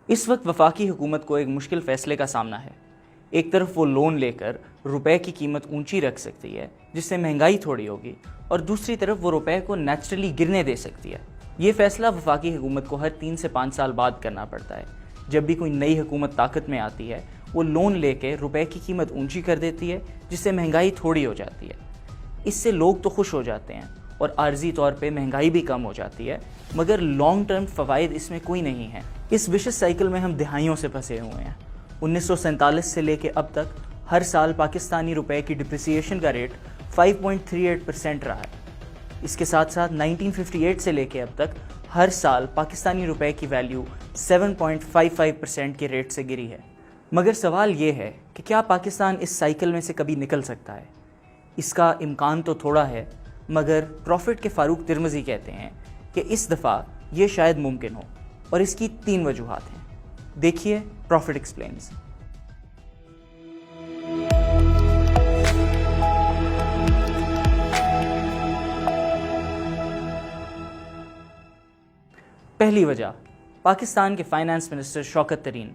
اس وقت وفاقی حکومت کو ایک مشکل فیصلے کا سامنا ہے۔ ایک طرف وہ لون لے کر روپے کی قیمت اونچی رکھ سکتی ہے جس سے مہنگائی تھوڑی ہوگی، اور دوسری طرف وہ روپے کو نیچرلی گرنے دے سکتی ہے۔ یہ فیصلہ وفاقی حکومت کو ہر 3 سے 5 سال بعد کرنا پڑتا ہے۔ جب بھی کوئی نئی حکومت طاقت میں آتی ہے وہ لون لے کے روپے کی قیمت اونچی کر دیتی ہے جس سے مہنگائی تھوڑی ہو جاتی ہے۔ اس سے لوگ تو خوش ہو جاتے ہیں اور عارضی طور پہ مہنگائی بھی کم ہو جاتی ہے، مگر لانگ ٹرم فوائد اس میں کوئی نہیں ہے۔ اس وشس سائیکل میں ہم دہائیوں سے پھنسے ہوئے ہیں۔ 1947 سے لے کے اب تک ہر سال پاکستانی روپے کی ڈپریسیشن کا ریٹ 5.38% رہا ہے۔ اس کے ساتھ ساتھ 1958 سے لے کے اب تک ہر سال پاکستانی روپے کی ویلیو 7.55% کے ریٹ سے گری ہے۔ مگر سوال یہ ہے کہ کیا پاکستان اس سائیکل میں سے کبھی نکل سکتا ہے؟ اس کا امکان تو تھوڑا ہے، مگر پروفٹ کے فاروق ترمذی کہتے ہیں کہ اس دفعہ یہ شاید ممکن ہو، اور اس کی 3 وجوہات ہیں۔ دیکھیے پروفٹ ایکسپلینز۔ پہلی وجہ، پاکستان کے فائنانس منسٹر شوکت ترین۔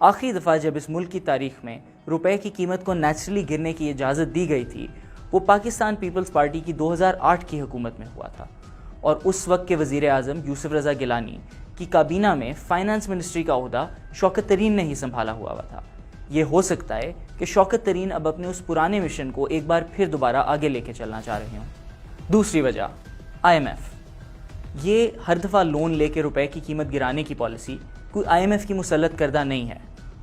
آخری دفعہ جب اس ملک کی تاریخ میں روپے کی قیمت کو نیچرلی گرنے کی اجازت دی گئی تھی وہ پاکستان پیپلز پارٹی کی 2008 کی حکومت میں ہوا تھا، اور اس وقت کے وزیر اعظم یوسف رضا گیلانی کی کابینہ میں فائنانس منسٹری کا عہدہ شوکت ترین نے ہی سنبھالا ہوا تھا۔ یہ ہو سکتا ہے کہ شوکت ترین اب اپنے اس پرانے مشن کو ایک بار پھر دوبارہ آگے لے کے چلنا چاہ رہے ہوں۔ دوسری وجہ، IMF۔ یہ ہر دفعہ لون لے کے روپے کی قیمت گرانے کی پالیسی کوئی IMF کی مسلط کردہ نہیں ہے۔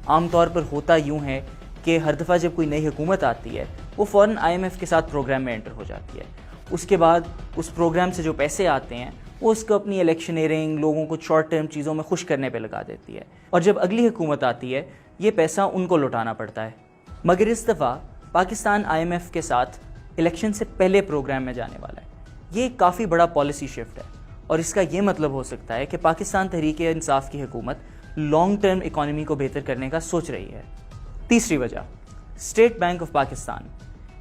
عام طور پر ہوتا یوں ہے کہ ہر دفعہ جب کوئی نئی حکومت آتی ہے وہ فوراً IMF کے ساتھ پروگرام میں انٹر ہو جاتی ہے۔ اس کے بعد اس پروگرام سے جو پیسے آتے ہیں وہ اس کو اپنی الیکشنیئرنگ، لوگوں کو شارٹ ٹرم چیزوں میں خوش کرنے پہ لگا دیتی ہے، اور جب اگلی حکومت آتی ہے یہ پیسہ ان کو لوٹانا پڑتا ہے۔ مگر اس دفعہ پاکستان IMF کے ساتھ الیکشن سے پہلے پروگرام میں جانے والا ہے۔ یہ ایک کافی بڑا پالیسی شفٹ ہے، اور اس کا یہ مطلب ہو سکتا ہے کہ پاکستان تحریک انصاف کی حکومت لانگ ٹرم اکانومی کو بہتر کرنے کا سوچ رہی ہے۔ تیسری وجہ، state bank of Pakistan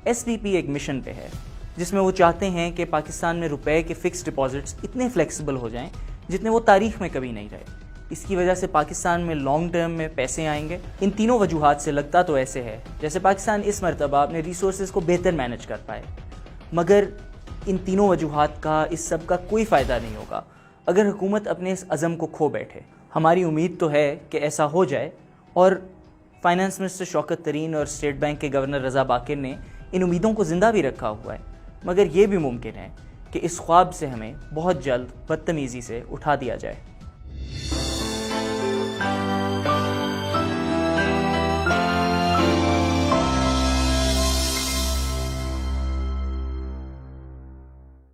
SDP ایک مشن پہ ہے جس میں وہ چاہتے ہیں کہ پاکستان میں روپے کے فکس ڈپازٹس اتنے فلیکسیبل ہو جائیں جتنے وہ تاریخ میں کبھی نہیں رہے۔ اس کی وجہ سے پاکستان میں لانگ ٹرم میں پیسے آئیں گے۔ ان تینوں وجوہات سے لگتا تو ایسے ہے جیسے پاکستان اس مرتبہ اپنے ریسورسز کو بہتر مینج کر پائے، مگر ان تینوں وجوہات کا اس سب کا کوئی فائدہ نہیں ہوگا اگر حکومت اپنے اس عزم کو کھو بیٹھے۔ ہماری امید تو ہے کہ ایسا ہو جائے، اور فائنانس منسٹر شوکت ترین اور اسٹیٹ بینک کے گورنر رضا باقر نے ان امیدوں کو زندہ بھی رکھا ہوا ہے، مگر یہ بھی ممکن ہے کہ اس خواب سے ہمیں بہت جلد بدتمیزی سے اٹھا دیا جائے۔